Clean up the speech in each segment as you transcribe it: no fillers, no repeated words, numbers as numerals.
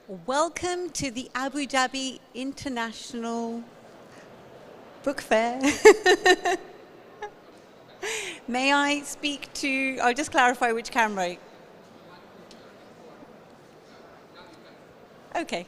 Welcome to the Abu Dhabi International Book Fair. May I speak to, I'll just clarify which camera. Okay.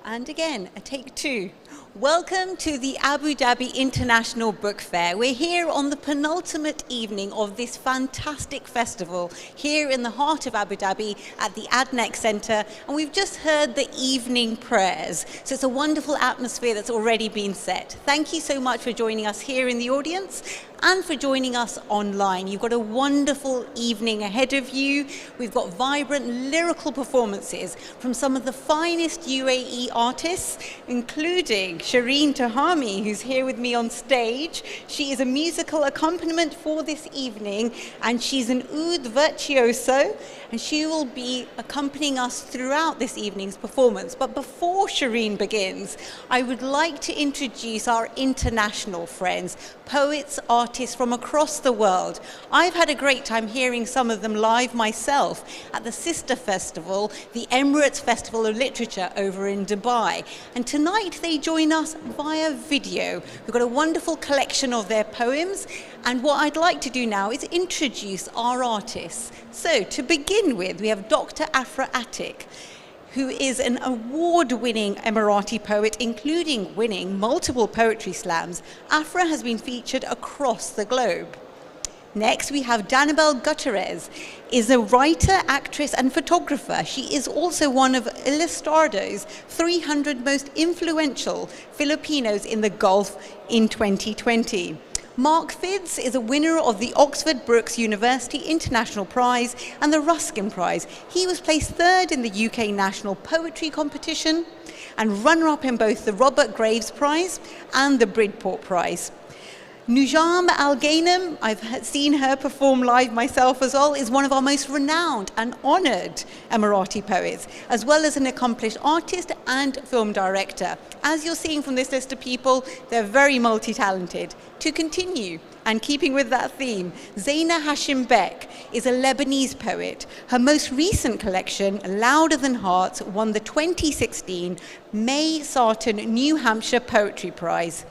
And again, a take two. Welcome to the Abu Dhabi International Book Fair. We're here on the penultimate evening of this fantastic festival here in the heart of Abu Dhabi at the Adnex Centre, and we've just heard the evening prayers. So it's a wonderful atmosphere that's already been set. Thank you so much for joining us here in the audience and for joining us online. You've got a wonderful evening ahead of you. We've got vibrant lyrical performances from some of the finest UAE artists, including Shireen Tahami, who's here with me on stage. She is a musical accompaniment for this evening, and she's an oud virtuoso, and she will be accompanying us throughout this evening's performance. But before Shireen begins, I would like to introduce our international friends, poets, artists from across the world. I've had a great time hearing some of them live myself at the sister festival, the Emirates Festival of Literature over in Dubai. And tonight they join us via video. We've got a wonderful collection of their poems. And what I'd like to do now is introduce our artists. So to begin with, we have Dr. Afra Atik, who is an award-winning Emirati poet, including winning multiple poetry slams. Afra has been featured across the globe. Next, we have Danielle Gutierrez, is a writer, actress, and photographer. She is also one of Ilustrado's 300 most influential Filipinos in the Gulf in 2020. Mark Fiddes is a winner of the Oxford Brookes University International Prize and the Ruskin Prize. He was placed third in the UK National Poetry Competition and runner-up in both the Robert Graves Prize and the Bridport Prize. Shama Al-Bastaki, I've seen her perform live myself as well, is one of our most renowned and honoured Emirati poets, as well as an accomplished artist and film director. As you're seeing from this list of people, they're very multi-talented. To continue, and keeping with that theme, Zaina Hashim Beck is a Lebanese poet. Her most recent collection, Louder Than Hearts, won the 2016 May Sarton New Hampshire Poetry Prize.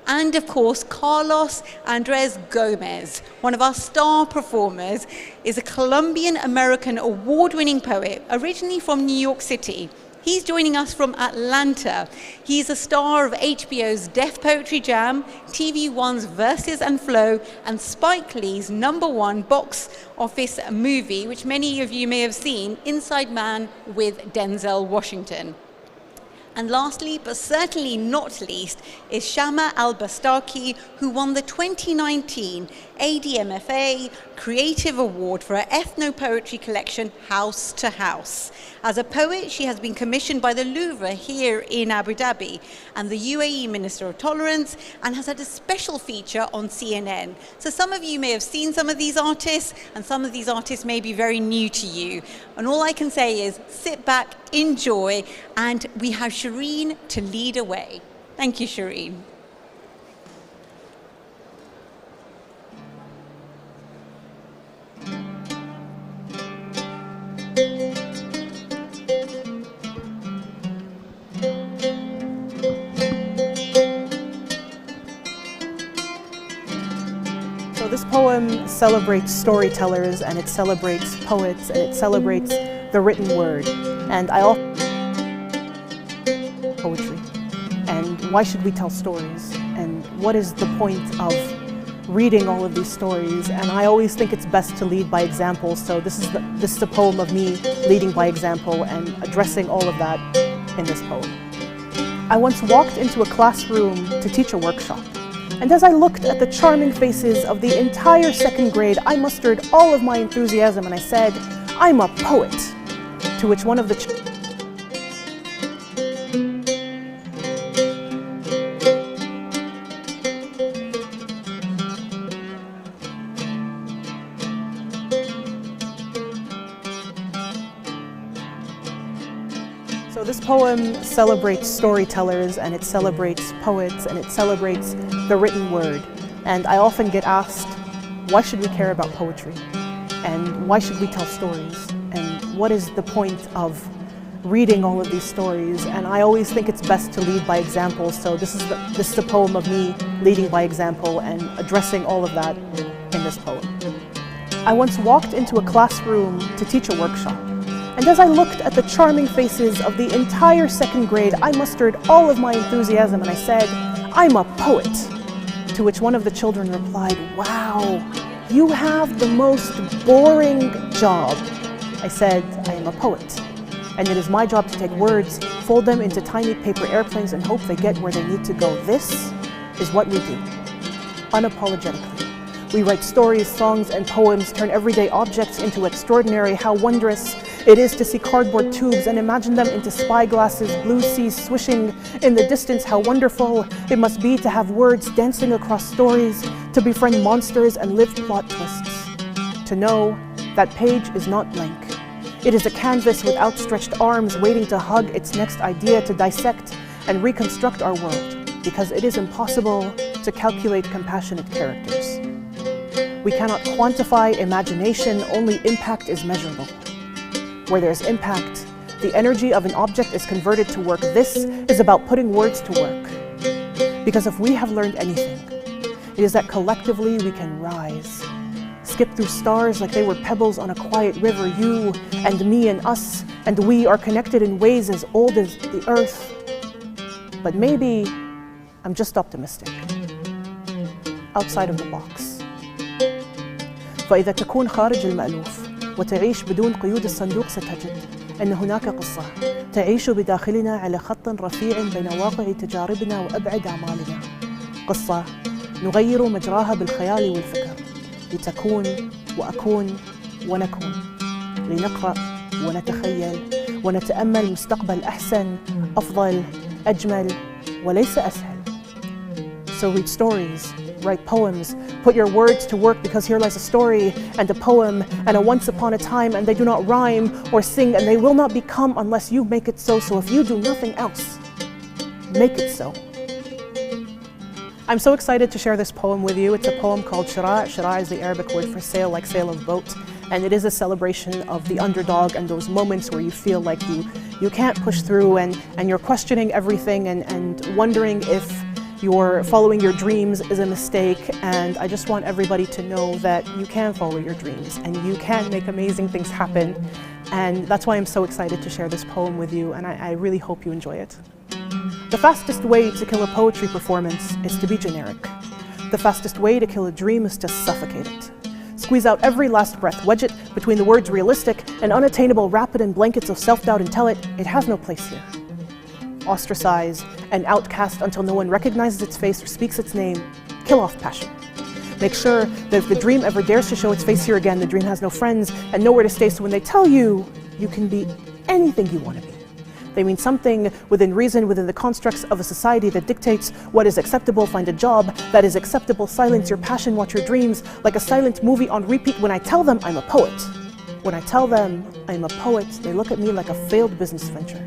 And of course, Carlos Andres Gomez, one of our star performers, is a Colombian-American award-winning poet, originally from New York City. He's joining us from Atlanta. He's a star of HBO's Def Poetry Jam, TV1's Verses and Flow, and Spike Lee's #1 box office movie, which many of you may have seen, Inside Man with Denzel Washington. And lastly, but certainly not least, is Shama Al-Bastaki, who won the 2019 ADMFA Creative Award for her ethno-poetry collection, House to House. As a poet, she has been commissioned by the Louvre here in Abu Dhabi and the UAE Minister of Tolerance, and has had a special feature on CNN. So some of you may have seen some of these artists, and some of these artists may be very new to you. And all I can say is sit back, enjoy, and we have Shireen to lead away. Thank you, Shireen. So this poem celebrates storytellers, and it celebrates poets, and it celebrates the written word. And I often poetry. And why should we tell stories? And what is the point of reading all of these stories? And I always think it's best to lead by example. So this is a poem of me leading by example and addressing all of that in this poem. I once walked into a classroom to teach a workshop. And as I looked at the charming faces of the entire second grade, I mustered all of my enthusiasm and I said, "I'm a poet." To which one of the So this poem celebrates storytellers, and it celebrates poets, and it celebrates the written word. And I often get asked, why should we care about poetry? And why should we tell stories? And what is the point of reading all of these stories, and I always think it's best to lead by example. So this is a poem of me leading by example and addressing all of that in this poem. I once walked into a classroom to teach a workshop, and as I looked at the charming faces of the entire second grade, I mustered all of my enthusiasm and I said, "I'm a poet." To which one of the children replied, "Wow, you have the most boring job." I said, "I am a poet, and it is my job to take words, fold them into tiny paper airplanes and hope they get where they need to go. This is what we do, unapologetically. We write stories, songs, and poems, turn everyday objects into extraordinary. How wondrous it is to see cardboard tubes and imagine them into spyglasses, blue seas swishing in the distance. How wonderful it must be to have words dancing across stories, to befriend monsters and live plot twists. To know that page is not blank. It is a canvas with outstretched arms waiting to hug its next idea, to dissect and reconstruct our world, because it is impossible to calculate compassionate characters. We cannot quantify imagination, only impact is measurable. Where there's impact, the energy of an object is converted to work. This is about putting words to work. Because if we have learned anything, it is that collectively we can rise, skip through stars like they were pebbles on a quiet river. You and me and us and we are connected in ways as old as the earth. But maybe I'm just optimistic, outside of the box. فإذا تكون خارج المألوف وتعيش بدون قيود الصندوق ستجد أن هناك قصة تعيش بداخلنا على خط رفيع بين واقع تجاربنا وأبعد أعمالنا. قصة نغير مجراها بالخيال والفكر لتكون وأكون ونكون، لنقرأ ونتخيل ونتأمل مستقبل أحسن، أفضل، أجمل وليس أسهل. So read stories, write poems, put your words to work, because here lies a story and a poem and a once upon a time, and they do not rhyme or sing, and they will not become unless you make it so. So if you do nothing else, make it so. I'm so excited to share this poem with you. It's a poem called Shara. Shara is the Arabic word for sail, like sail of boat. And it is a celebration of the underdog and those moments where you feel like you can't push through and you're questioning everything and wondering if you're following your dreams is a mistake. And I just want everybody to know that you can follow your dreams and you can make amazing things happen. And that's why I'm so excited to share this poem with you, and I really hope you enjoy it. The fastest way to kill a poetry performance is to be generic. The fastest way to kill a dream is to suffocate it. Squeeze out every last breath, wedge it between the words realistic and unattainable, wrap it in blankets of self-doubt and tell it has no place here. Ostracize and outcast until no one recognizes its face or speaks its name. Kill off passion. Make sure that if the dream ever dares to show its face here again, the dream has no friends and nowhere to stay, so when they tell you, you can be anything you want to be. They mean something within reason, within the constructs of a society that dictates what is acceptable. Find a job that is acceptable. Silence your passion, watch your dreams like a silent movie on repeat. When I tell them I'm a poet, when I tell them I'm a poet, they look at me like a failed business venture.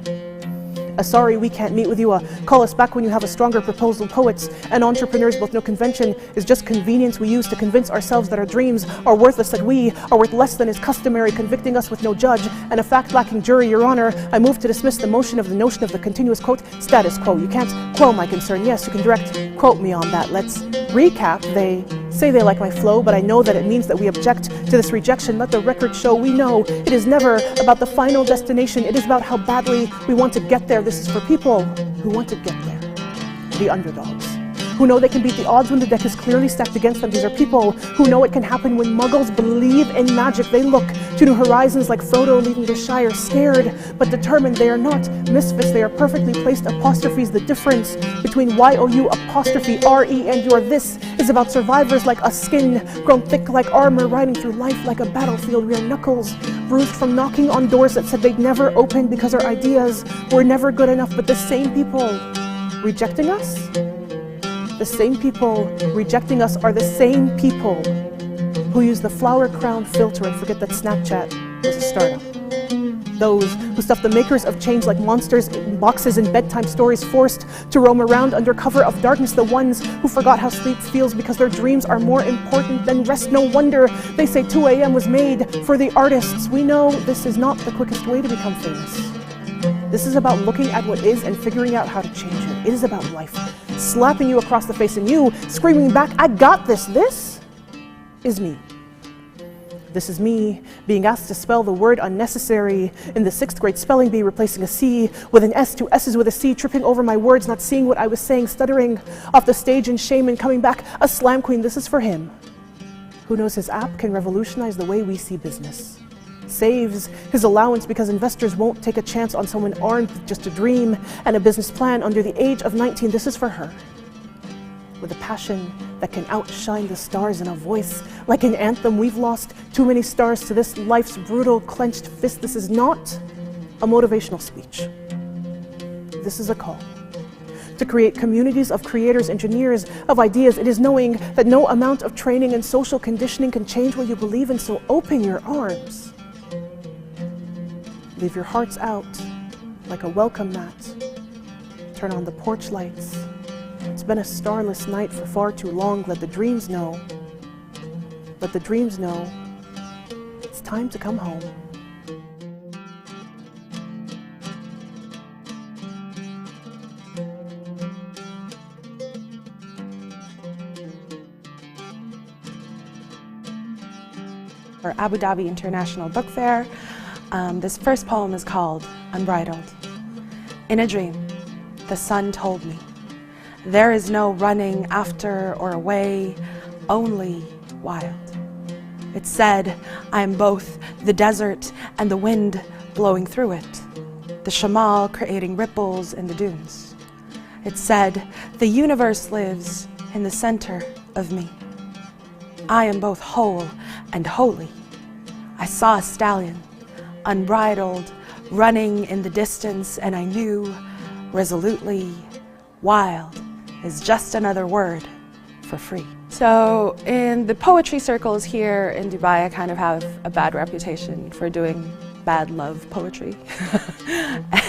Sorry, we can't meet with you. Call us back when you have a stronger proposal. Poets and entrepreneurs both know convention is just convenience we use to convince ourselves that our dreams are worthless, that we are worth less than is customary, convicting us with no judge and a fact-lacking jury. Your Honor, I move to dismiss the motion of the notion of the continuous, quote, status quo. You can't quell my concern. Yes, you can direct quote me on that. Let's recap. They say they like my flow, but I know that it means that we object to this rejection. Let the record show we know it is never about the final destination. It is about how badly we want to get there. This is for people who want to get there. The underdogs, who know they can beat the odds when the deck is clearly stacked against them. These are people who know it can happen when muggles believe in magic. They look to new horizons like Frodo leaving the Shire, scared but determined. They are not misfits, they are perfectly placed apostrophes. The difference between Y-O-U apostrophe R-E and your this is about survivors like us, skin grown thick like armor, riding through life like a battlefield. We are knuckles bruised from knocking on doors that said they'd never open because our ideas were never good enough. But the same people rejecting us, the same people rejecting us are the same people who use the flower crown filter and forget that Snapchat was a startup. Those who stuff the makers of change like monsters in boxes and bedtime stories, forced to roam around under cover of darkness. The ones who forgot how sleep feels because their dreams are more important than rest. No wonder they say 2 a.m. was made for the artists. We know this is not the quickest way to become famous. This is about looking at what is and figuring out how to change it. It is about life. Slapping you across the face and you screaming back, I got this. This is me. This is me being asked to spell the word unnecessary in the 6th grade spelling bee, replacing a C with an S, 2 S's with a C, tripping over my words, not seeing what I was saying, stuttering off the stage in shame and coming back a slam queen. This is for him, who knows his app can revolutionize the way we see business. Saves his allowance because investors won't take a chance on someone armed with just a dream and a business plan under the age of 19. This is for her, with a passion that can outshine the stars and a voice like an anthem. We've lost too many stars to this life's brutal clenched fist. This is not a motivational speech. This is a call to create communities of creators, engineers of ideas. It is knowing that no amount of training and social conditioning can change what you believe in, so open your arms. Leave your hearts out like a welcome mat. Turn on the porch lights. It's been a starless night for far too long. Let the dreams know. Let the dreams know it's time to come home. For Abu Dhabi International Book Fair. This first poem is called Unbridled. In a dream, the sun told me, there is no running after or away, only wild. It said, I am both the desert and the wind blowing through it, the shamal creating ripples in the dunes. It said, the universe lives in the center of me. I am both whole and holy. I saw a stallion, unbridled, running in the distance, and I knew resolutely, wild is just another word for free. So in the poetry circles here in Dubai, I kind of have a bad reputation for doing bad love poetry.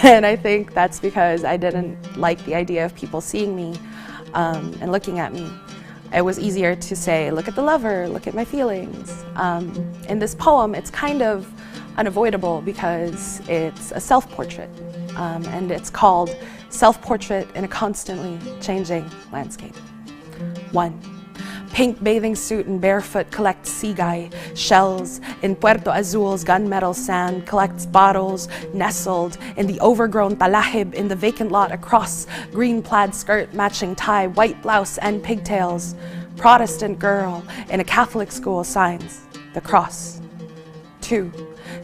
And I think that's because I didn't like the idea of people seeing me and looking at me. It was easier to say, look at the lover, look at my feelings. In this poem, it's kind of unavoidable because it's a self-portrait, and it's called Self-Portrait in a Constantly Changing Landscape. 1. Pink bathing suit and barefoot collects sea guy shells in Puerto Azul's gunmetal sand, collects bottles nestled in the overgrown talahib in the vacant lot across, green plaid skirt, matching tie, white blouse and pigtails. Protestant girl in a Catholic school signs the cross. 2.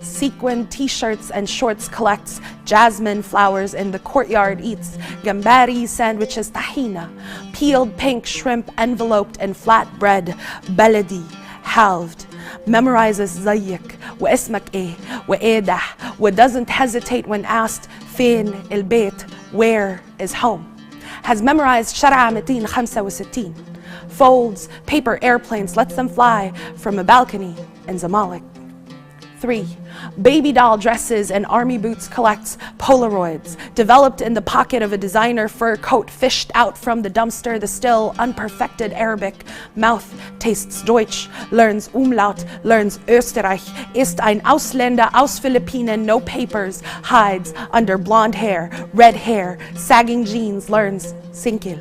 Sequin t-shirts and shorts collects jasmine flowers in the courtyard, eats gambari sandwiches, tahina, peeled pink shrimp enveloped in flatbread, baladi, halved, memorizes zayyik, wa ismak eh, wa edah, wa doesn't hesitate when asked fin el bait, where is home, has memorized shara 265, folds paper airplanes, lets them fly from a balcony in Zamalek. 3. Baby doll dresses and army boots collects Polaroids, developed in the pocket of a designer fur coat, fished out from the dumpster. The still unperfected Arabic mouth tastes Deutsch, learns Umlaut, learns Österreich, ist ein Ausländer aus Philippinen, no papers, hides under blonde hair, red hair, sagging jeans, learns Sinkil.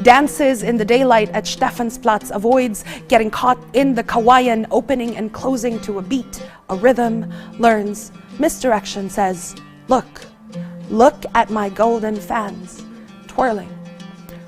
Dances in the daylight at Stephansplatz, avoids getting caught in the Kawayan, opening and closing to a beat, a rhythm, learns misdirection, says, look at my golden fans, twirling.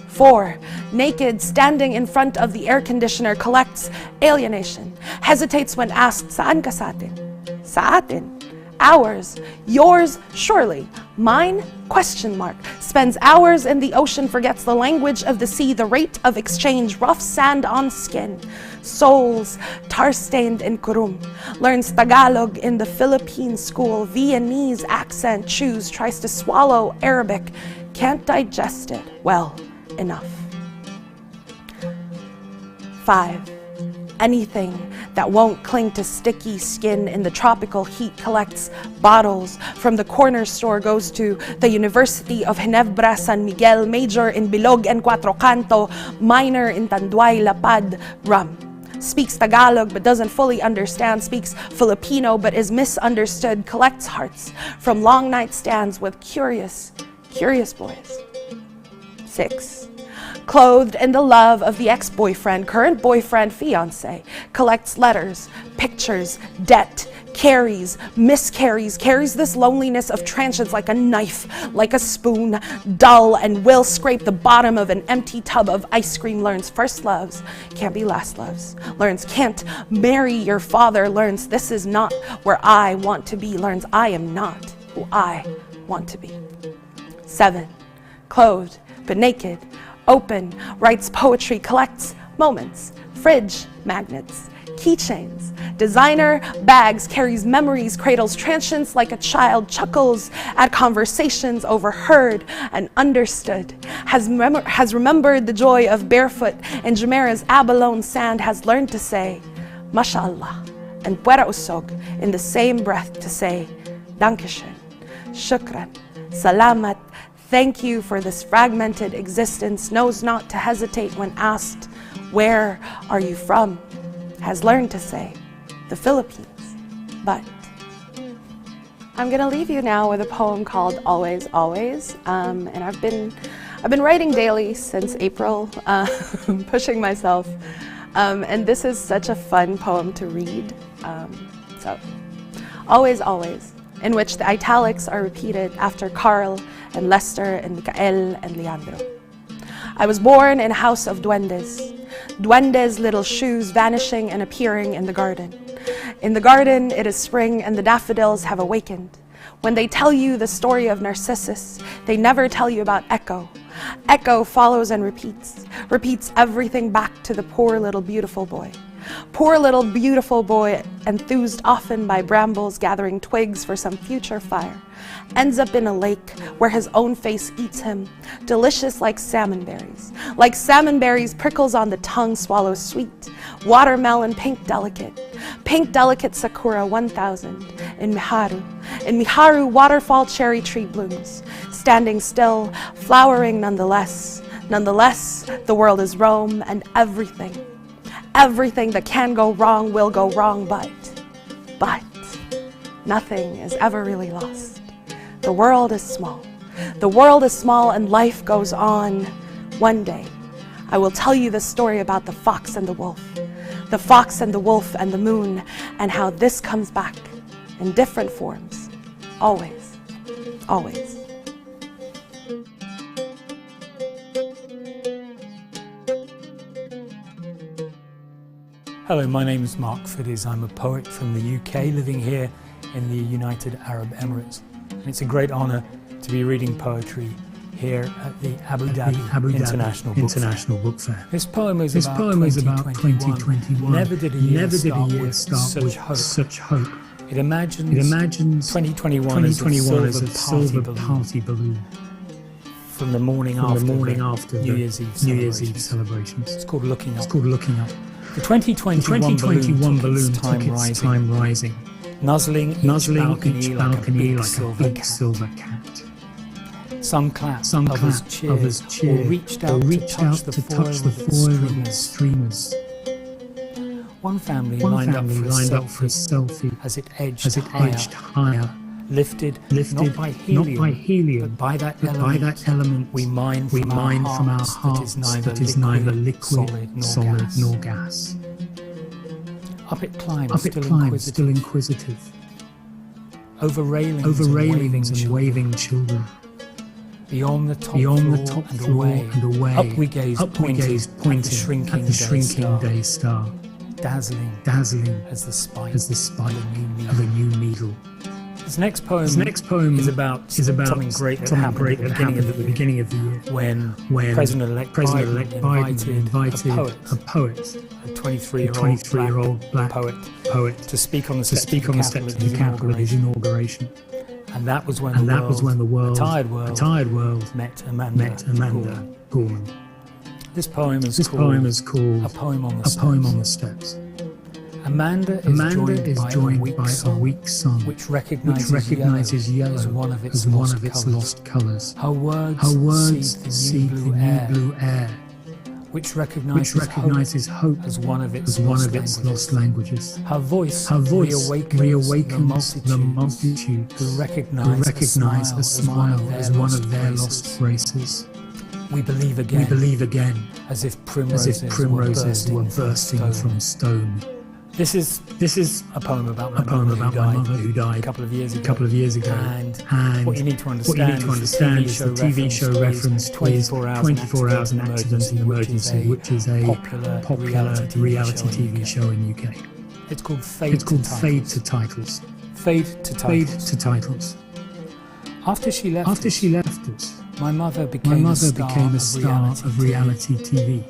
4. Naked, standing in front of the air conditioner, collects alienation, hesitates when asked, saan ka sa atin? Sa atin? Ours, yours, surely, mine, question mark, spends hours in the ocean, forgets the language of the sea, the rate of exchange, rough sand on skin, souls, tar-stained in Kurum, learns Tagalog in the Philippine school, Viennese accent, chews, tries to swallow Arabic, can't digest it well enough. 5. Anything that won't cling to sticky skin in the tropical heat, collects bottles from the corner store, goes to the University of Ginebra, San Miguel, major in Bilog and Cuatro Canto, minor in Tanduay, Lapad, rum. speaks Tagalog but doesn't fully understand, speaks Filipino but is misunderstood, collects hearts from long nightstands with curious boys. 6. Clothed in the love of the ex-boyfriend, current boyfriend, fiancé, collects letters, pictures, debt, carries, miscarries, carries this loneliness of transients like a knife, like a spoon, dull, and will scrape the bottom of an empty tub of ice cream, learns first loves can't be last loves, learns can't marry your father, learns this is not where I want to be, learns I am not who I want to be. 7. Clothed but naked, open, writes poetry, collects moments, fridge magnets, keychains, designer bags, carries memories, cradles transients like a child, chuckles at conversations overheard and understood, has remembered the joy of barefoot in Jumeirah's abalone sand, has learned to say mashallah and pwera usog in the same breath, to say dankeschön, shukran, salamat, thank you for this fragmented existence, knows not to hesitate when asked, where are you from? Has learned to say, the Philippines, but. I'm gonna leave you now with a poem called Always, Always, and I've been writing daily since April, pushing myself, and this is such a fun poem to read, so Always, Always, in which the italics are repeated after Carl and Lester and Mikael and Leandro. I was born in a house of duendes. Duendes' little shoes vanishing and appearing in the garden. In the garden it is spring and the daffodils have awakened. When they tell you the story of Narcissus, they never tell you about Echo. Echo follows and repeats everything back to the poor little beautiful boy. Poor little beautiful boy, enthused often by brambles gathering twigs for some future fire, ends up in a lake where his own face eats him, delicious like salmon berries. Like salmon berries, prickles on the tongue, swallows sweet, watermelon, pink delicate sakura 1000 in Miharu. In Miharu, waterfall cherry tree blooms, standing still, flowering nonetheless. Nonetheless, the world is Rome and everything that can go wrong will go wrong, but nothing is ever really lost. The world is small. The world is small and life goes on. One day, I will tell you the story about the fox and the wolf and the moon, and how this comes back in different forms. Always, always. Hello, my name is Mark Fiddes. I'm a poet from the UK living here in the United Arab Emirates. And it's a great honour to be reading poetry here at the Abu Dhabi International Book Fair. This poem is about 2021. Never did a year start with such hope. It imagines 2021 as a silver party balloon. From the morning after New Year's Eve celebrations. It's called Looking Up. The 2021 balloon took its time rising, nuzzling each balcony like a big silver cat. Some clapped, others cheered, or reached out to touch the foil with streamers. One family lined up for a selfie as it edged higher. Lifted not by helium, but by that element we mine from our hearts that is neither liquid, solid, nor gas. Up it climbed, still inquisitive. Over railings and waving children. Beyond the top floor and away. Up we gazed, pointing at the shrinking day star. Dazzling as the spike of a new needle. This next poem is about something great that happened at the beginning of the year when President-elect Biden invited a poet, a 23-year-old black poet, to speak on the steps of the Capitol at his inauguration. And that was when the tired world met Amanda Gorman. This poem is called A Poem on the Steps. Amanda is joined by a weak song which recognizes yellow as one of its lost colors. Her words seek the new blue air. which recognizes hope as one of its lost languages. Her voice reawakens the multitude who recognize a smile as one of their lost graces. We believe again, as if primroses were bursting from stone. This is a poem about my mother who died a couple of years ago. And what you need to understand is the TV show reference is 24 Hours in Accident and Emergency, which is a popular reality TV show in the UK. It's called Fade to Titles. Fade to Titles. After she left us, my mother became a star of reality TV.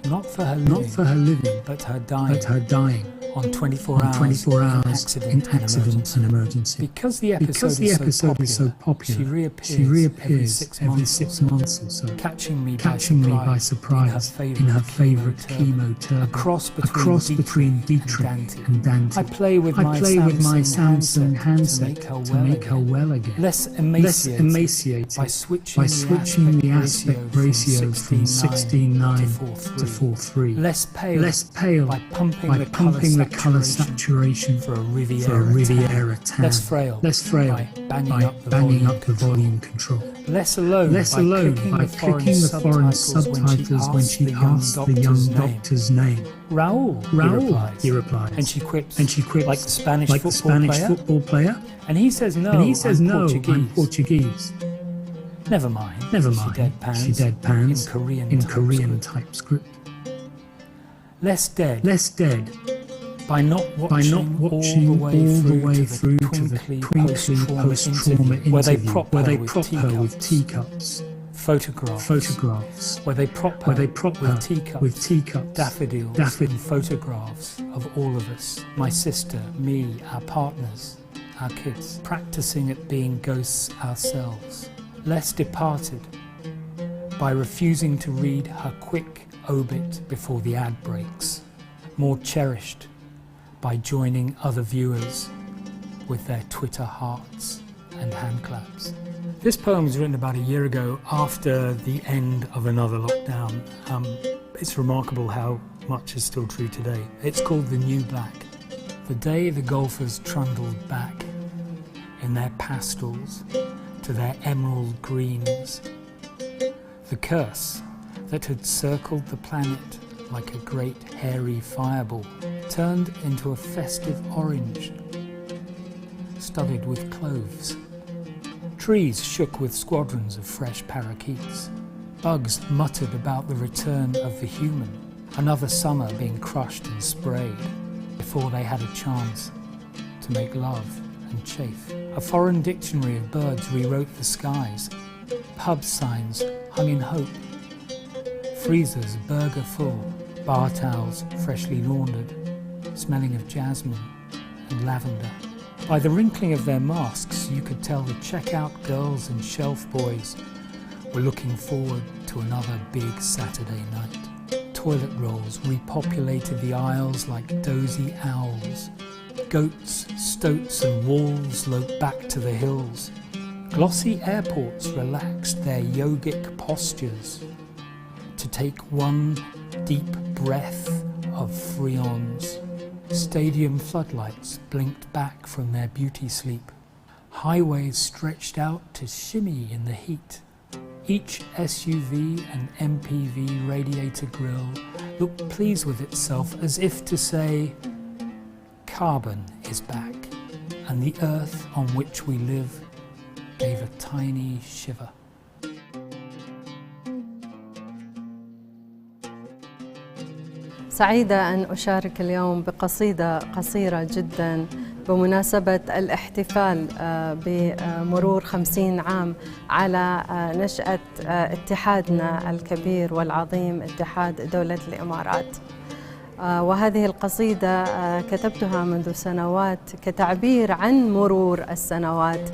Not for her living, but her dying. On 24 hours in accident and emergency. Because the episode is so popular, she reappears every 6 months or so, catching me by surprise in her favourite chemo turban, a cross between Dietrich and Dante. I play with my Samsung handset to make her well again, less emaciated by switching the aspect ratio from 16:9 to 4:3, less pale by pumping the colour saturation for a Riviera tan, less frail by banging up the volume control, less alone by clicking the foreign subtitles when she asks the young doctor's name. Raoul, he replies, and she quips like the Spanish football player, and he says no, I'm Portuguese. Never mind, she deadpans in Korean typescript. Less dead by not watching all the way through to the twinkly post-trauma interview where they prop her with teacups. Photographs where they prop her with teacups, daffodils and photographs of all of us, my sister, me, our partners, our kids, practicing at being ghosts ourselves. Less departed by refusing to read her quick obit before the ad breaks. More cherished by joining other viewers with their Twitter hearts and hand claps. This poem was written about a year ago after the end of another lockdown. It's remarkable how much is still true today. It's called The New Black. The day the golfers trundled back in their pastels to their emerald greens. The curse that had circled the planet like a great hairy fireball turned into a festive orange, studded with cloves. Trees shook with squadrons of fresh parakeets. Bugs muttered about the return of the human, another summer being crushed and sprayed before they had a chance to make love and chafe. A foreign dictionary of birds rewrote the skies. Pub signs hung in hope. Freezers burger full, bar towels freshly laundered, smelling of jasmine and lavender. By the wrinkling of their masks, you could tell the checkout girls and shelf boys were looking forward to another big Saturday night. Toilet rolls repopulated the aisles like dozy owls. Goats, stoats and walls loped back to the hills. Glossy airports relaxed their yogic postures to take one deep breath of freons. Stadium floodlights blinked back from their beauty sleep. Highways stretched out to shimmy in the heat. Each SUV and MPV radiator grille looked pleased with itself as if to say, carbon is back, and the earth on which we live gave a tiny shiver. سعيدة أن أشارك اليوم بقصيدة قصيرة جدا بمناسبة الاحتفال بمرور 50 عام على نشأة اتحادنا الكبير والعظيم اتحاد دولة الإمارات. وهذه القصيدة كتبتها منذ سنوات كتعبير عن مرور السنوات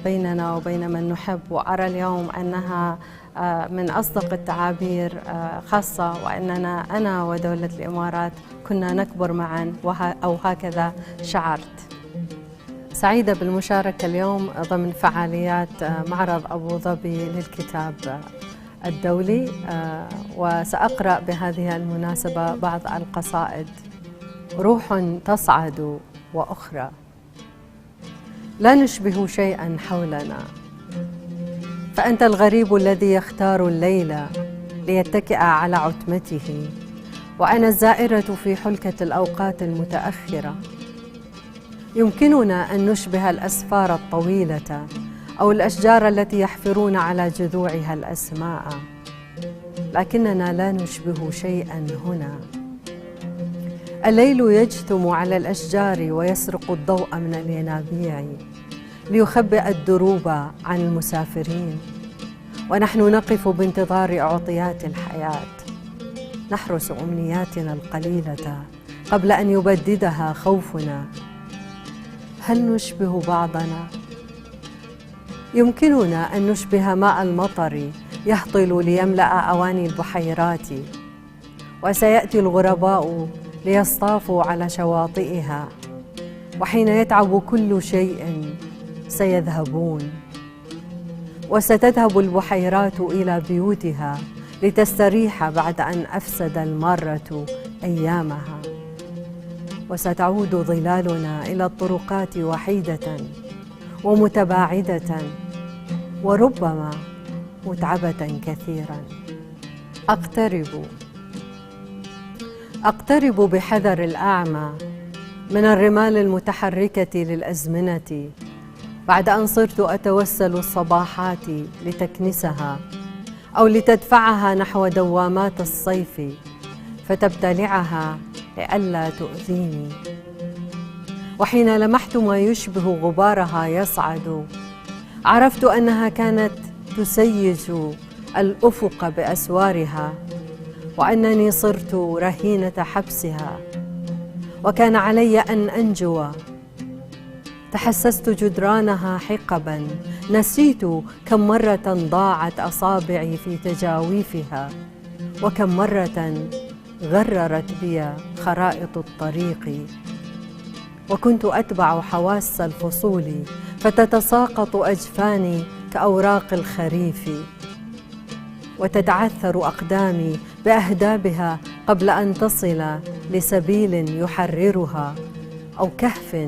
بيننا وبين من نحب، وأرى اليوم أنها من أصدق التعابير، خاصة وأننا أنا ودولة الإمارات كنا نكبر معا، أو هكذا شعرت. سعيدة بالمشاركة اليوم ضمن فعاليات معرض أبوظبي للكتاب الدولي، وسأقرأ بهذه المناسبة بعض القصائد. روح تصعد وأخرى، لا نشبه شيئا حولنا، فأنت الغريب الذي يختار الليل ليتكئ على عتمته، وأنا الزائرة في حلكة الأوقات المتأخرة. يمكننا أن نشبه الأسفار الطويلة أو الأشجار التي يحفرون على جذوعها الأسماء، لكننا لا نشبه شيئا هنا. الليل يجثم على الأشجار ويسرق الضوء من الينابيع ليخبئ الدروب عن المسافرين، ونحن نقف بانتظار أعطيات الحياة، نحرس أمنياتنا القليلة قبل أن يبددها خوفنا. هل نشبه بعضنا؟ يمكننا أن نشبه ماء المطر يهطل ليملأ أواني البحيرات، وسيأتي الغرباء ليصطافوا على شواطئها، وحين يتعب كل شيء سيذهبون، وستذهب البحيرات إلى بيوتها لتستريح بعد أن أفسد المارة أيامها، وستعود ظلالنا إلى الطرقات وحيدة ومتباعدة وربما متعبة كثيرا. أقترب بحذر الأعمى من الرمال المتحركة للأزمنة، بعد أن صرت أتوسل الصباحات لتكنسها أو لتدفعها نحو دوامات الصيف فتبتلعها لئلا تؤذيني. وحين لمحت ما يشبه غبارها يصعد، عرفت أنها كانت تسيج الأفق بأسوارها، وأنني صرت رهينة حبسها، وكان علي أن أنجو. تحسست جدرانها حقبا، نسيت كم مرة ضاعت أصابعي في تجاويفها، وكم مرة غررت بي خرائط الطريق، وكنت أتبع حواس الفصول فتتساقط أجفاني كأوراق الخريف، وتتعثر أقدامي بأهدابها قبل أن تصل لسبيل يحررها أو كهف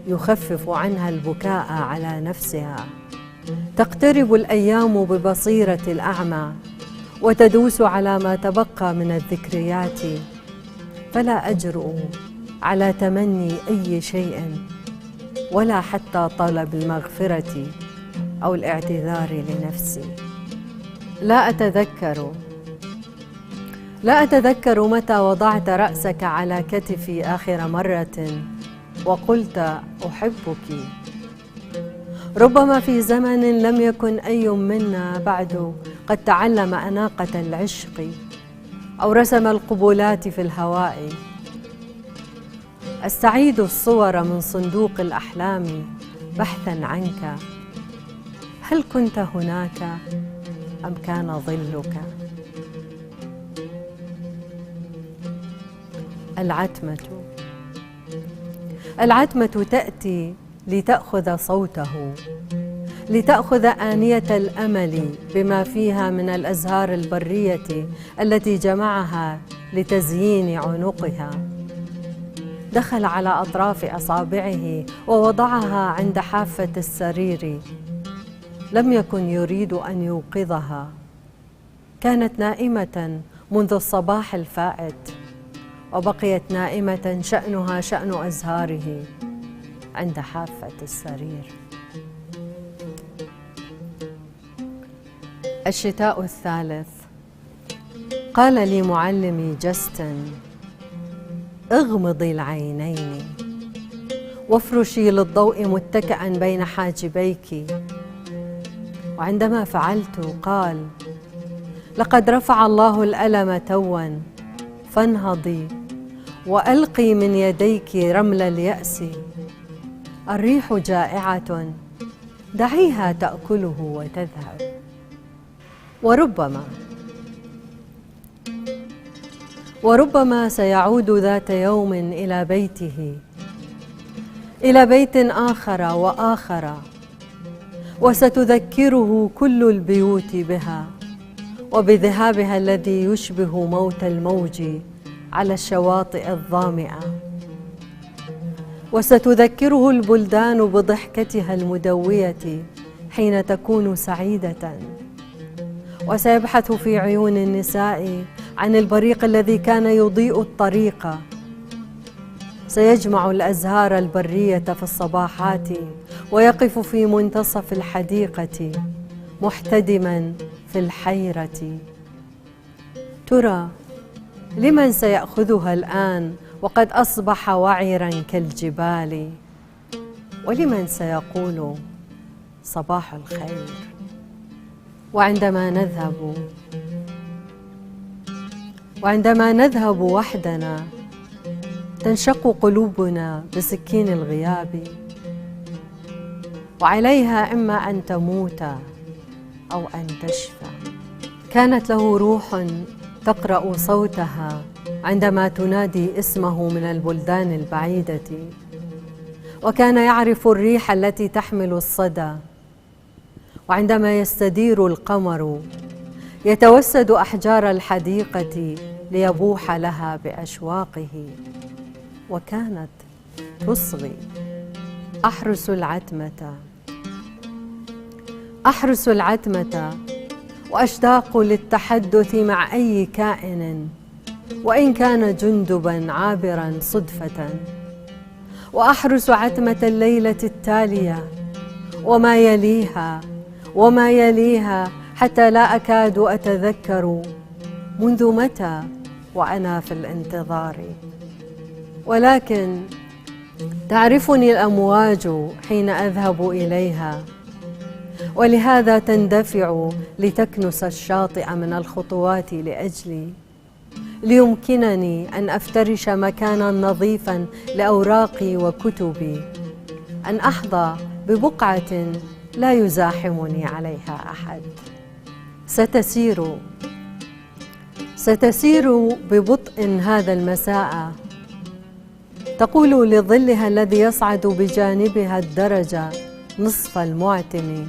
يخفف عنها البكاء على نفسها. تقترب الأيام ببصيرة الأعمى وتدوس على ما تبقى من الذكريات، فلا أجرؤ على تمني أي شيء ولا حتى طلب المغفرة أو الاعتذار لنفسي. لا أتذكر متى وضعت رأسك على كتفي آخر مرة وقلت أحبك. ربما في زمن لم يكن أي منا بعد قد تعلم أناقة العشق أو رسم القبلات في الهواء. أستعيد الصور من صندوق الأحلام بحثا عنك. هل كنت هناك أم كان ظلك؟ العتمة تأتي لتأخذ صوته، لتأخذ آنية الأمل بما فيها من الأزهار البرية التي جمعها لتزيين عنقها. دخل على أطراف أصابعه ووضعها عند حافة السرير. لم يكن يريد أن يوقظها، كانت نائمة منذ الصباح الفائت، وبقيت نائمة شأنها شأن أزهاره عند حافة السرير. الشتاء الثالث. قال لي معلمي جاستن: اغمضي العينين وافرشي للضوء متكئا بين حاجبيك. وعندما فعلت قال: لقد رفع الله الألم توا، فانهضي وألقي من يديك رمل اليأس. الريح جائعة، دعيها تأكله وتذهب. وربما سيعود ذات يوم إلى بيته، إلى بيت آخر وآخر، وستذكره كل البيوت بها، وبذهابها الذي يشبه موت الموج على الشواطئ الظامئة. وستذكره البلدان بضحكتها المدوية حين تكون سعيدة، وسيبحث في عيون النساء عن البريق الذي كان يضيء الطريق. سيجمع الأزهار البرية في الصباحات ويقف في منتصف الحديقة محتدما في الحيرة. ترى لمن سيأخذها الآن وقد أصبح وعرا كالجبال؟ ولمن سيقول صباح الخير؟ وعندما نذهب وحدنا تنشق قلوبنا بسكين الغياب، وعليها إما أن تموت أو أن تشفى. كانت له روح تقرأ صوتها عندما تنادي اسمه من البلدان البعيدة، وكان يعرف الريح التي تحمل الصدى. وعندما يستدير القمر يتوسد أحجار الحديقة ليبوح لها بأشواقه. وكانت تصغي: أحرس العتمة وأشتاق للتحدث مع أي كائن وإن كان جندبا عابرا صدفة، وأحرس عتمة الليلة التالية وما يليها حتى لا أكاد أتذكر منذ متى وأنا في الانتظار. ولكن تعرفني الأمواج حين أذهب إليها، ولهذا تندفع لتكنس الشاطئ من الخطوات لأجلي، ليمكنني أن أفترش مكانا نظيفا لأوراقي وكتبي، أن أحظى ببقعة لا يزاحمني عليها أحد. ستسير ببطء هذا المساء، تقول لظلها الذي يصعد بجانبها الدرجة نصف المعتم،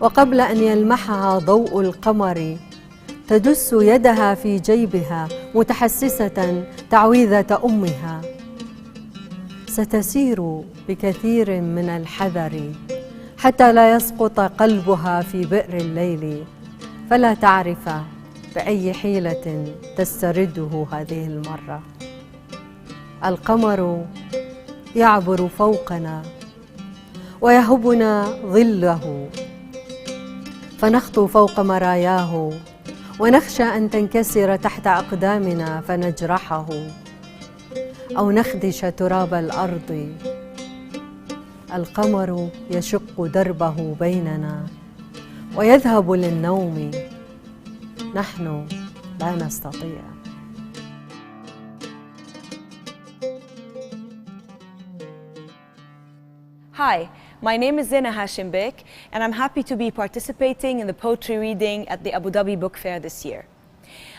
وقبل أن يلمحها ضوء القمر تدس يدها في جيبها متحسسة تعويذة أمها. ستسير بكثير من الحذر حتى لا يسقط قلبها في بئر الليل، فلا تعرف بأي حيلة تسترده هذه المرة. القمر يعبر فوقنا ويهبنا ظله، فنخطو فوق مراياه ونخشى أن تنكسر تحت أقدامنا فنجرحه، أو نخدش تراب الأرض. القمر يشق دربه بيننا ويذهب للنوم، نحن لا نستطيع. Hi, my name is Zena Hashimbek, and I'm happy to be participating in the poetry reading at the Abu Dhabi Book Fair this year.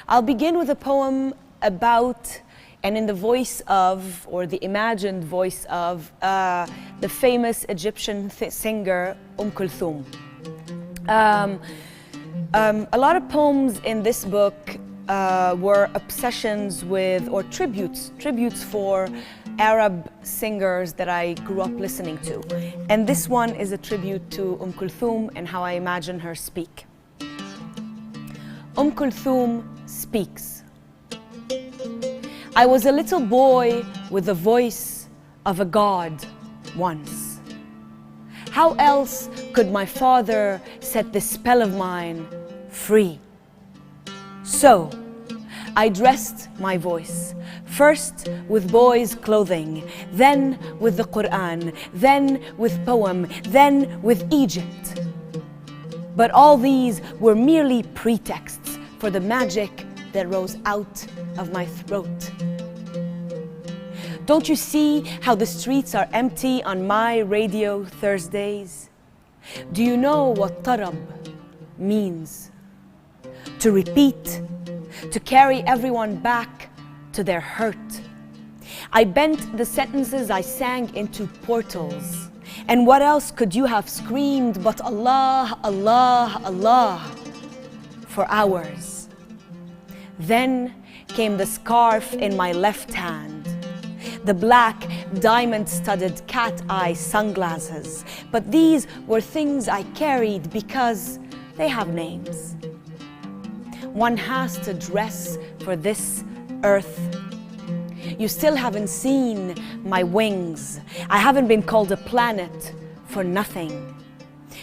I'll begin with a poem about and in the voice of, or the imagined voice of, the famous Egyptian singer Kulthum. A lot of poems in this book were obsessions with, or tributes for Arab singers that I grew up listening to. And this one is a tribute to Kulthum and how I imagine her speak. Kulthum speaks. I was a little boy with the voice of a god once. How else could my father set this spell of mine free? So I dressed my voice, first with boys' clothing, then with the Quran, then with poem, then with Egypt. But all these were merely pretexts for the magic that rose out of my throat. Don't you see how the streets are empty on my radio Thursdays? Do you know what tarab means? To repeat, to carry everyone back to their hurt. I bent the sentences I sang into portals. And what else could you have screamed but Allah, Allah, Allah? for hours. Then came the scarf in my left hand, the black diamond-studded cat-eye sunglasses. But these were things I carried because they have names. One has to dress for this earth. You still haven't seen my wings. I haven't been called a planet for nothing.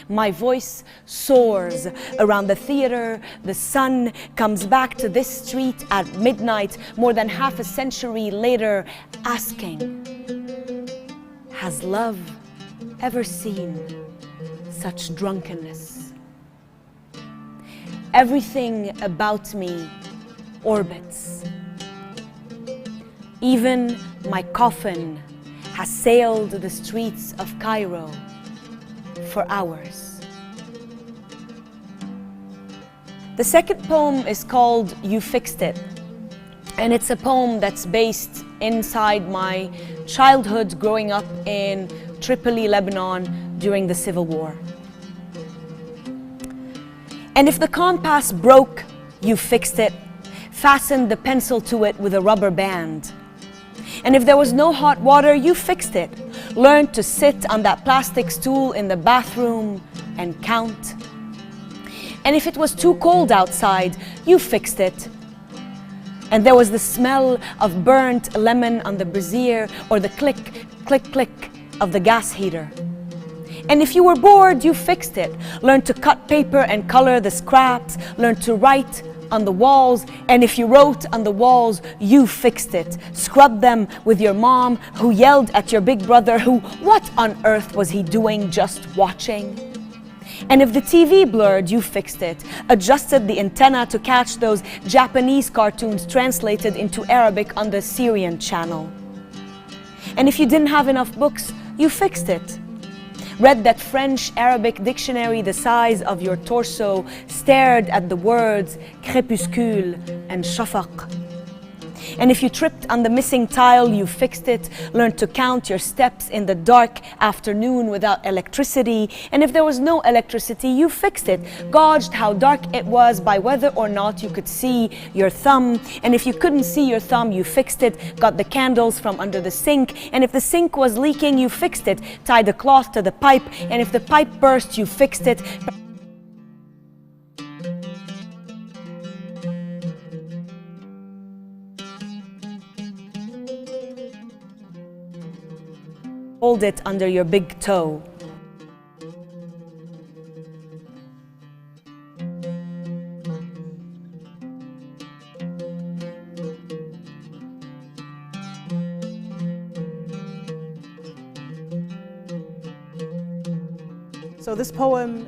My voice soars around the theater. The sun comes back to this street at midnight, more than half a century later, asking, has love ever seen such drunkenness? Everything about me orbits. Even my coffin has sailed the streets of Cairo for hours. The second poem is called You Fixed It, and it's a poem that's based inside my childhood growing up in Tripoli, Lebanon during the Civil War. And if the compass broke, you fixed it, fastened the pencil to it with a rubber band. And if there was no hot water, you fixed it, learned to sit on that plastic stool in the bathroom and count. And if it was too cold outside, you fixed it. And there was the smell of burnt lemon on the brazier or the click, click, click of the gas heater. And if you were bored, you fixed it, learned to cut paper and color the scraps, learned to write on the walls. And if you wrote on the walls, you fixed it, scrubbed them with your mom who yelled at your big brother who, what on earth was he doing just watching? And if the TV blurred, you fixed it, adjusted the antenna to catch those Japanese cartoons translated into Arabic on the Syrian channel. And if you didn't have enough books, you fixed it. Read that French-Arabic dictionary the size of your torso, stared at the words crépuscule and shafaq. And if you tripped on the missing tile, you fixed it, learned to count your steps in the dark afternoon without electricity. And if there was no electricity, you fixed it, gauged how dark it was by whether or not you could see your thumb. And if you couldn't see your thumb, you fixed it, got the candles from under the sink. And if the sink was leaking, you fixed it, tied a cloth to the pipe. And if the pipe burst, you fixed it. Hold it under your big toe. So this poem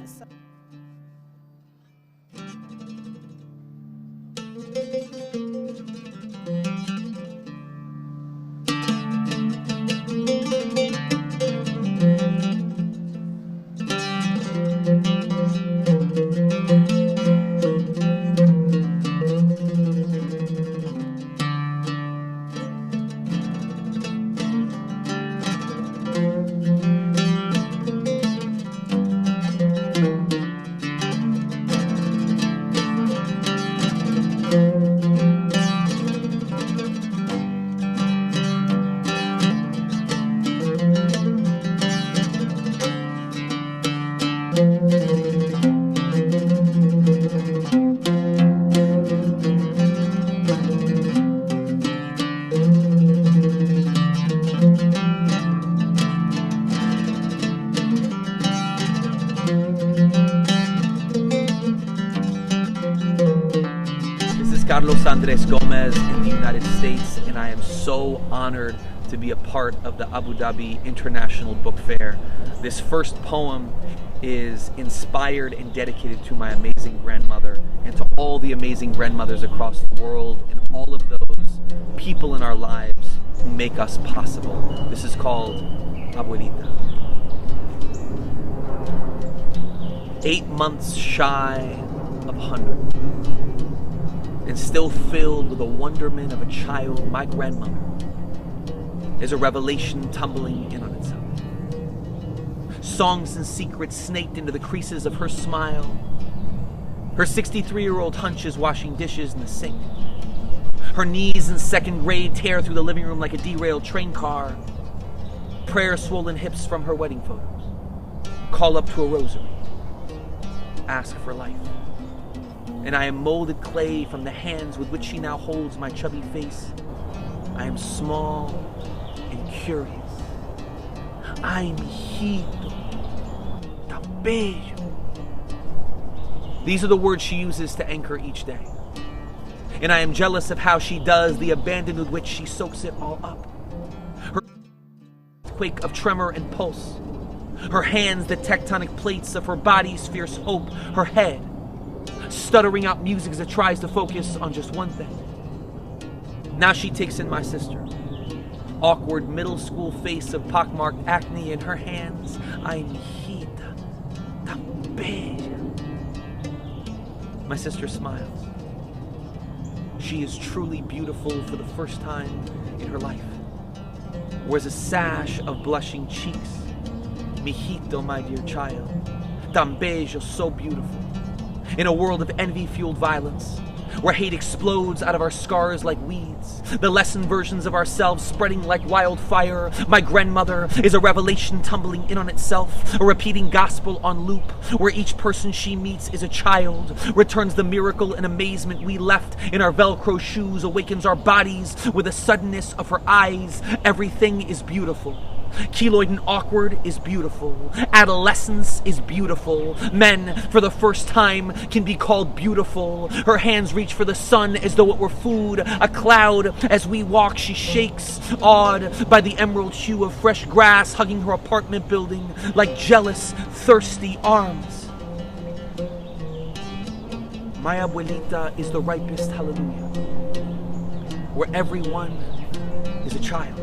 Andres Gomez in the United States, and I am so honored to be a part of the Abu Dhabi International Book Fair. This first poem is inspired and dedicated to my amazing grandmother and to all the amazing grandmothers across the world and all of those people in our lives who make us possible. This is called Abuelita. 8 months shy of 100. And still filled with the wonderment of a child, my grandmother is a revelation tumbling in on itself. Songs and secrets snaked into the creases of her smile, Her 63-year-old hunches washing dishes in the sink. Her knees in second grade tear through the living room like a derailed train car. Prayer-swollen hips from her wedding photos. Call up to a rosary. Ask for life. And I am molded clay from the hands with which she now holds my chubby face. I am small and curious. Ay, mijito, tan bello. These are the words she uses to anchor each day. And I am jealous of how she does, the abandon with which she soaks it all up. Her quake of tremor and pulse. Her hands, the tectonic plates of her body's fierce hope. Her head, stuttering out music as it tries to focus on just one thing. Now she takes in my sister. Awkward middle school face of pockmarked acne in her hands. Ay, mijita, tan bella. My sister smiles. She is truly beautiful for the first time in her life. Wears a sash of blushing cheeks. Mijito, my dear child. Tan bello, so beautiful. In a world of envy-fueled violence, where hate explodes out of our scars like weeds, the lessened versions of ourselves spreading like wildfire, my grandmother is a revelation tumbling in on itself, a repeating gospel on loop, where each person she meets is a child, returns the miracle and amazement we left in our Velcro shoes, awakens our bodies with the suddenness of her eyes. Everything is beautiful. Keloid and awkward is beautiful. Adolescence is beautiful. Men, for the first time, can be called beautiful. Her hands reach for the sun as though it were food. A cloud, as we walk, she shakes, awed by the emerald hue of fresh grass hugging her apartment building like jealous, thirsty arms. My abuelita is the ripest hallelujah, where everyone is a child.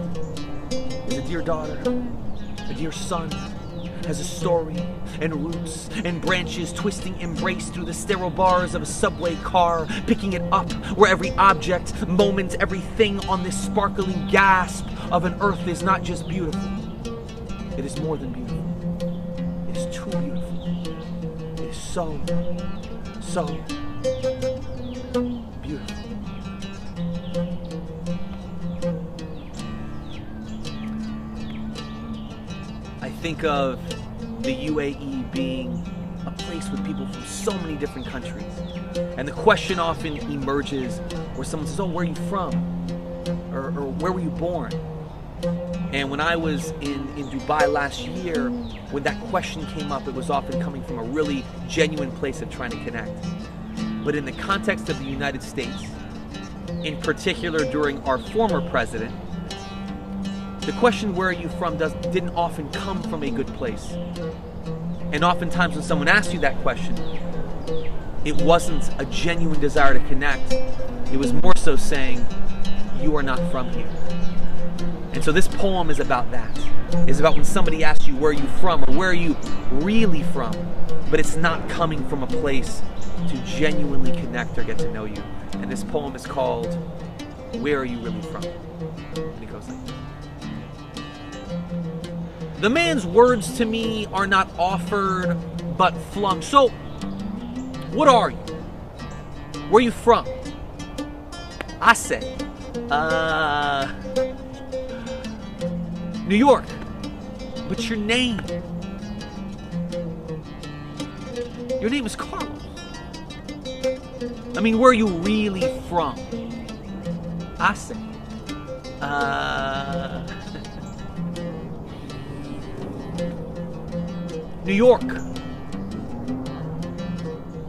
Is a dear daughter, a dear son, has a story and roots and branches twisting embrace through the sterile bars of a subway car, picking it up where every object, moment, everything on this sparkling gasp of an earth is not just beautiful. It is more than beautiful. It is too beautiful. It is so, so beautiful. I think of the UAE being a place with people from so many different countries. And the question often emerges where someone says, oh, where are you from? Or where were you born? And when I was in Dubai last year, when that question came up, it was often coming from a really genuine place of trying to connect. But in the context of the United States, in particular during our former president, the question, where are you from, didn't often come from a good place. And oftentimes when someone asks you that question, it wasn't a genuine desire to connect. It was more so saying, you are not from here. And so this poem is about that. It's about when somebody asks you, where are you from, or where are you really from? But it's not coming from a place to genuinely connect or get to know you. And this poem is called, Where Are You Really From? And it goes like this. The man's words to me are not offered, but flung. So, what are you? Where are you from? I say, New York. But your name? Your name is Carlos. I mean, where are you really from? I say, New York.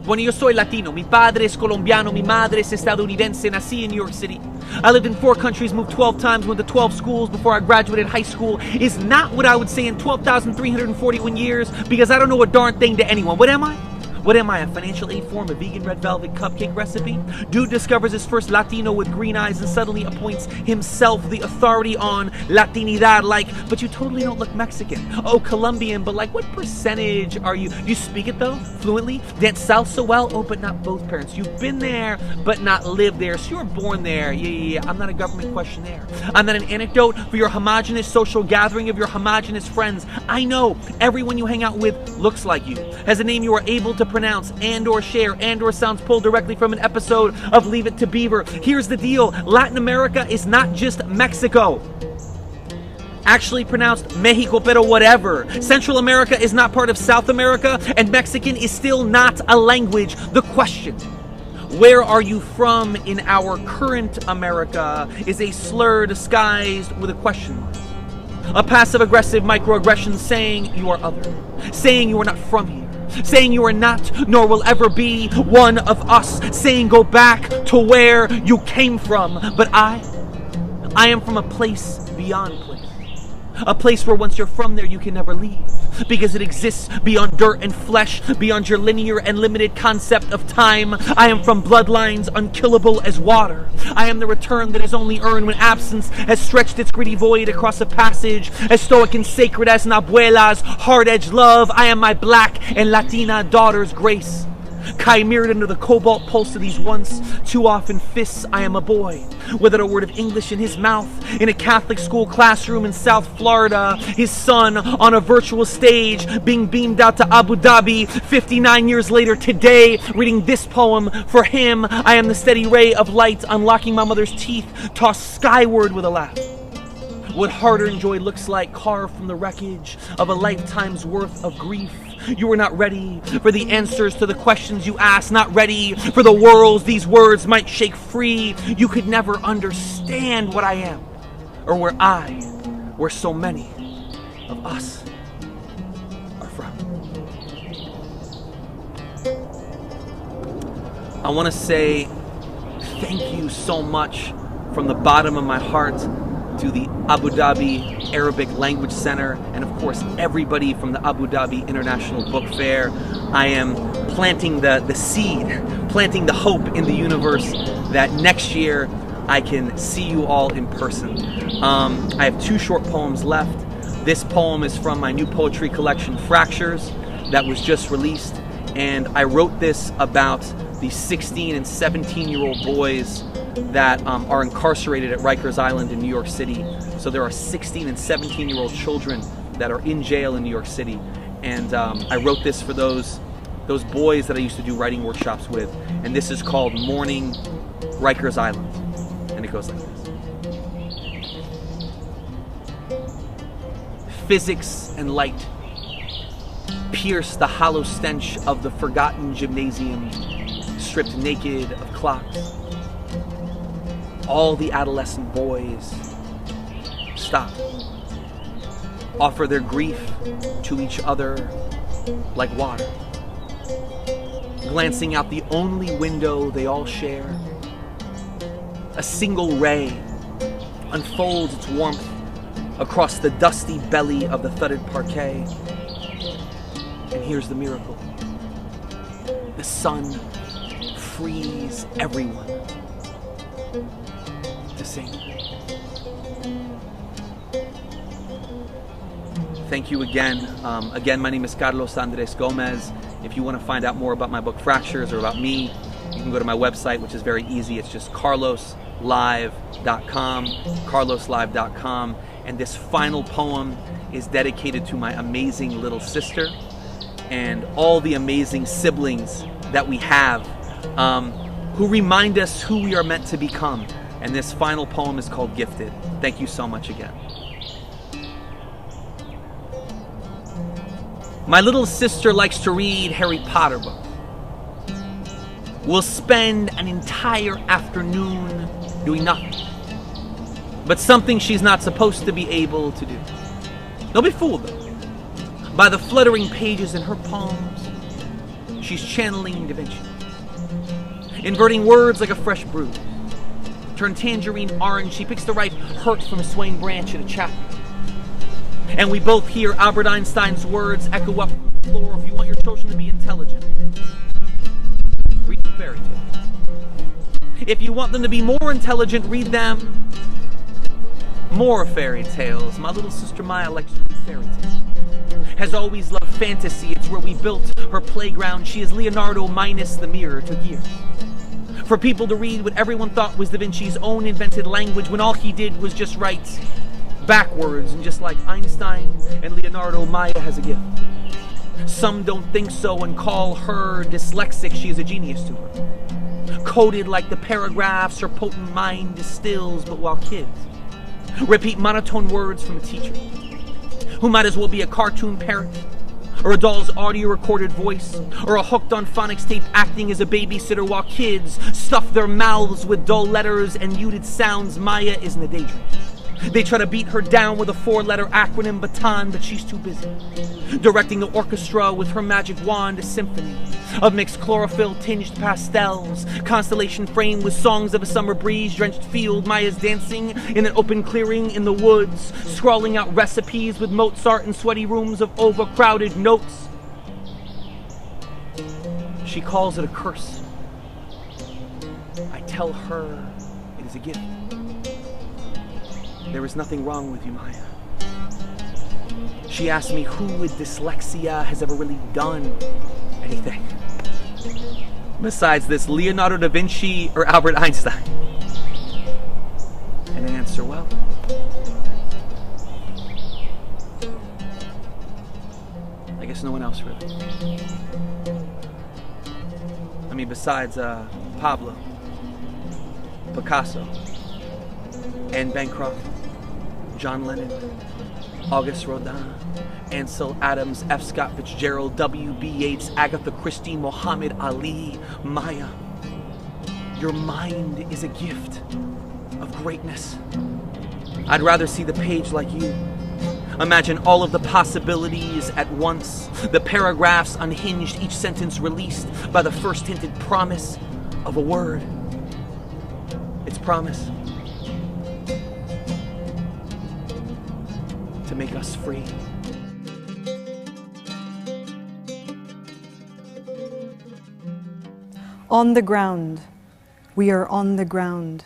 Bueno, yo soy Latino. Mi padre es colombiano. Mi madre es estadounidense. Nací in New York City. I lived in 4 countries, moved 12 times, went to 12 schools before I graduated high school. Is not what I would say in 12,341 years, because I don't know a darn thing to anyone. What am I? What am I, a financial aid form, a vegan red velvet cupcake recipe? Dude discovers his first Latino with green eyes and suddenly appoints himself the authority on Latinidad, like, but you totally don't look Mexican. Oh, Colombian, but like, what percentage are you? Do you speak it though, fluently? Dance salsa well? Oh, but not both parents. You've been there, but not lived there, so you were born there. Yeah. I'm not a government questionnaire. I'm not an anecdote for your homogenous social gathering of your homogenous friends. I know everyone you hang out with looks like you, has a name you are able to pronounce and or share and or sounds pulled directly from an episode of Leave It to Beaver. Here's the deal. Latin America is not just Mexico. Actually pronounced Mexico, pero whatever. Central America is not part of South America, and Mexican is still not a language. The question, where are you from in our current America, is a slur disguised with a question mark. A passive-aggressive microaggression saying you are other, saying you are not from here, saying you are not, nor will ever be, one of us, saying go back to where you came from. But I am from a place beyond place. A place where once you're from there, you can never leave, because it exists beyond dirt and flesh, beyond your linear and limited concept of time. I am from bloodlines unkillable as water. I am the return that is only earned when absence has stretched its gritty void across a passage, as stoic and sacred as an abuela's hard-edged love. I am my black and Latina daughter's grace. Chimered under the cobalt pulse of these once too often fists, I am a boy without a word of English in his mouth, in a Catholic school classroom in South Florida, his son on a virtual stage being beamed out to Abu Dhabi 59 years later today, reading this poem for him. I am the steady ray of light unlocking my mother's teeth, tossed skyward with a laugh. What hard-earned joy looks like, carved from the wreckage of a lifetime's worth of grief. You were not ready for the answers to the questions you asked, not ready for the worlds these words might shake free. You could never understand what I am, or where so many of us are from. I want to say thank you so much from the bottom of my heart to the Abu Dhabi Arabic Language Center, and of course everybody from the Abu Dhabi International Book Fair. I am planting the seed, planting the hope in the universe that next year I can see you all in person. I have 2 short poems left. This poem is from my new poetry collection, Fractures, that was just released, and I wrote this about the 16 and 17-year-old boys that are incarcerated at Rikers Island in New York City. So there are 16 and 17-year-old children that are in jail in New York City, and I wrote this for those boys that I used to do writing workshops with, and this is called Mourning Rikers Island, and it goes like this. Physics and light pierce the hollow stench of the forgotten gymnasium, stripped naked of clocks. All the adolescent boys stop, offer their grief to each other like water, glancing out the only window they all share. A single ray unfolds its warmth across the dusty belly of the thudded parquet. And here's the miracle. The sun frees everyone to sing. Thank you again. Again, my name is Carlos Andres Gomez. If you want to find out more about my book Fractures or about me, you can go to my website, which is very easy. It's just carloslive.com, And this final poem is dedicated to my amazing little sister and all the amazing siblings that we have, who remind us who we are meant to become. And this final poem is called Gifted. Thank you so much again. My little sister likes to read Harry Potter books. We'll spend an entire afternoon doing nothing but something she's not supposed to be able to do. Don't be fooled, though, by the fluttering pages in her palms. She's channeling Da Vinci, inverting words like a fresh brew. Turn tangerine orange, she picks the right hurt from a swaying branch in a chapter. And we both hear Albert Einstein's words echo up from the floor. If you want your children to be intelligent, read them fairy tales. If you want them to be more intelligent, read them more fairy tales. My little sister Maya likes to read fairy tales. Has always loved fantasy. It's where we built her playground. She is Leonardo minus the mirror. It took years for people to read what everyone thought was Da Vinci's own invented language, when all he did was just write backwards. And just like Einstein and Leonardo, Maya has a gift. Some don't think so and call her dyslexic. She is a genius to her. Coded like the paragraphs her potent mind distills, but while kids repeat monotone words from a teacher who might as well be a cartoon parrot, or a doll's audio recorded voice, or a hooked on phonics tape acting as a babysitter while kids stuff their mouths with dull letters and muted sounds, Maya is in a daydream. They try to beat her down with a 4-letter acronym baton, but she's too busy directing the orchestra with her magic wand, a symphony of mixed chlorophyll-tinged pastels, constellation framed with songs of a summer breeze-drenched field. Maya's dancing in an open clearing in the woods, scrawling out recipes with Mozart in sweaty rooms of overcrowded notes. She calls it a curse. I tell her it is a gift. There is nothing wrong with you, Maya. She asked me who with dyslexia has ever really done anything besides this Leonardo da Vinci or Albert Einstein. And I answer, well, I guess no one else really. I mean, besides Pablo, Picasso, Anne Bancroft, John Lennon, Auguste Rodin, Ansel Adams, F. Scott Fitzgerald, W.B. Yeats, Agatha Christie, Muhammad Ali, Maya. Your mind is a gift of greatness. I'd rather see the page like you. Imagine all of the possibilities at once, the paragraphs unhinged, each sentence released by the first hinted promise of a word. Its promise to make us free. On the ground, we are on the ground,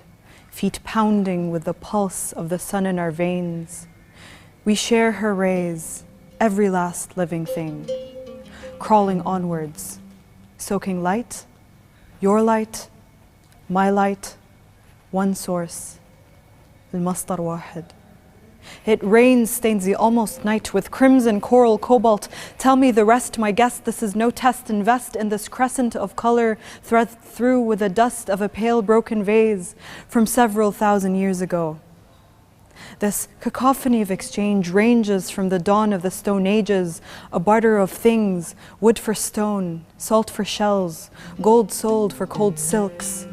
feet pounding with the pulse of the sun in our veins. We share her rays, every last living thing, crawling onwards, soaking light, your light, my light, one source, المصدر واحد. It rains, stains the almost night with crimson, coral, cobalt. Tell me the rest, my guest, this is no test. Invest in this crescent of color, thread through with the dust of a pale broken vase from several thousand years ago. This cacophony of exchange ranges from the dawn of the Stone Ages, a barter of things, wood for stone, salt for shells, gold sold for cold silks.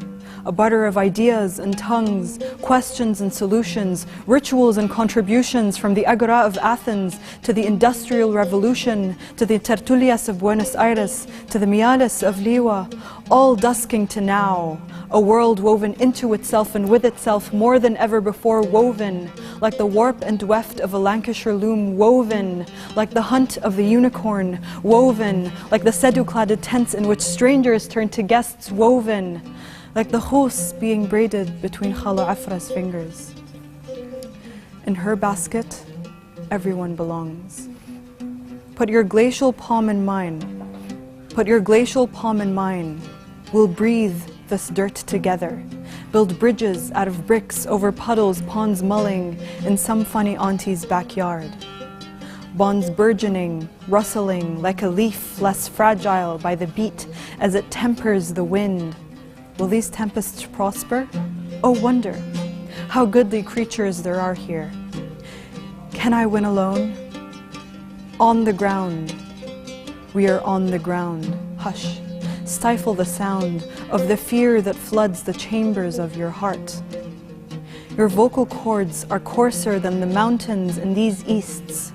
A barter of ideas and tongues, questions and solutions, rituals and contributions from the Agora of Athens to the Industrial Revolution, to the Tertulias of Buenos Aires, to the Miales of Liwa, all dusking to now, a world woven into itself and with itself more than ever before, woven, like the warp and weft of a Lancashire loom, woven, like the hunt of the unicorn, woven, like the sedu-cladded tents in which strangers turn to guests, woven, like the khus being braided between Khala Afra's fingers. In her basket, everyone belongs. Put your glacial palm in mine. Put your glacial palm in mine. We'll breathe this dirt together. Build bridges out of bricks over puddles, ponds mulling in some funny auntie's backyard. Bonds burgeoning, rustling like a leaf less fragile by the beat as it tempers the wind. Will these tempests prosper? Oh wonder, how goodly creatures there are here. Can I win alone? On the ground, we are on the ground. Hush, stifle the sound of the fear that floods the chambers of your heart. Your vocal cords are coarser than the mountains in these easts.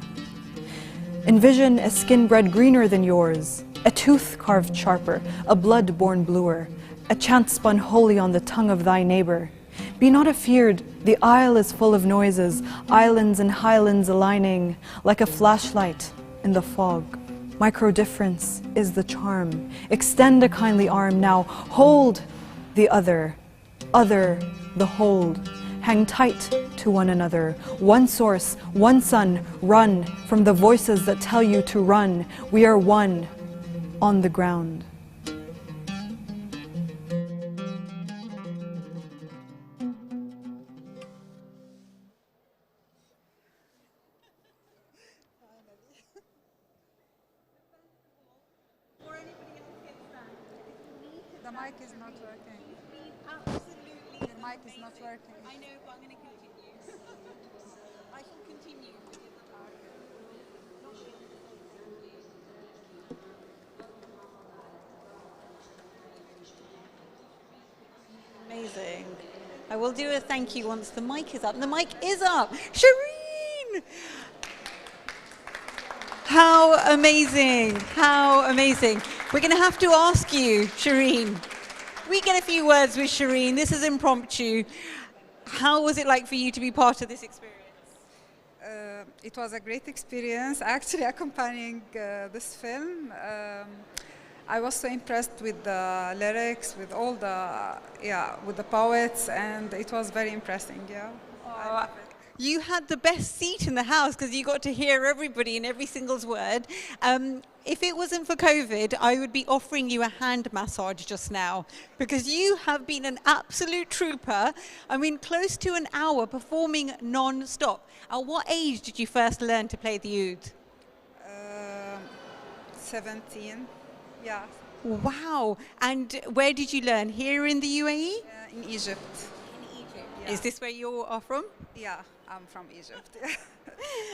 Envision a skin bred greener than yours, a tooth carved sharper, a blood born bluer, a chant spun wholly on the tongue of thy neighbor. Be not afeared, the isle is full of noises, islands and highlands aligning like a flashlight in the fog. Micro-difference is the charm. Extend a kindly arm now, hold the other the hold. Hang tight to one another, one source, one sun, run from the voices that tell you to run. We are one on the ground. mic is not working. Absolutely. Your mic is not working. I know, but I'm going to continue. I shall continue. Amazing. I will do a thank you once the mic is up. And the mic is up. Shireen! How amazing. How amazing. We're going to have to ask you, Shireen. We get a few words with Shireen. This is impromptu. How was it like for you to be part of this experience? It was a great experience, actually accompanying this film. I was so impressed with the lyrics, with all the, with the poets, and it was very impressive, You had the best seat in the house because you got to hear everybody and every single word. If it wasn't for COVID, I would be offering you a hand massage just now because you have been an absolute trooper. I mean, close to an hour performing non-stop. At what age did you first learn to play the oud? 17, yeah. Wow. And where did you learn? Here in the UAE? In Egypt. In Egypt. Yeah. Is this where you are from? Yeah, I'm from Egypt.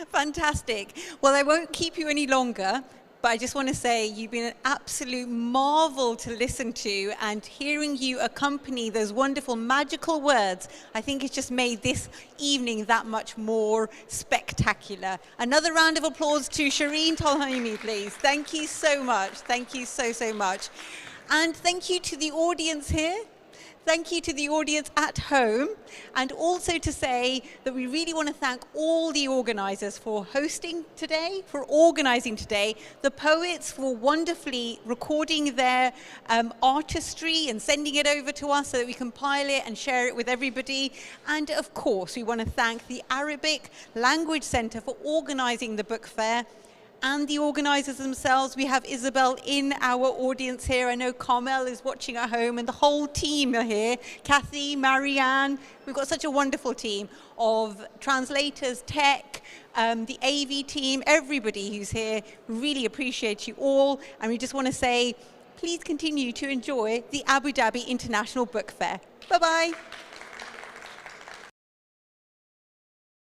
Fantastic. Well, I won't keep you any longer, but I just want to say you've been an absolute marvel to listen to, and hearing you accompany those wonderful magical words, I think it's just made this evening that much more spectacular. Another round of applause to Shireen Tolhimi, please. Thank you so much. Thank you so, so much. And thank you to the audience here. Thank you to the audience at home, and also to say that we really want to thank all the organisers for hosting today, for organising today, the poets for wonderfully recording their artistry and sending it over to us so that we compile it and share it with everybody. And of course, we want to thank the Arabic Language Centre for organising the book fair, and the organisers themselves. We have Isabel in our audience here. I know Carmel is watching at home, and the whole team are here. Kathy, Marianne, we've got such a wonderful team of translators, tech, the AV team, everybody who's here. Really appreciate you all, and we just want to say, please continue to enjoy the Abu Dhabi International Book Fair. Bye-bye.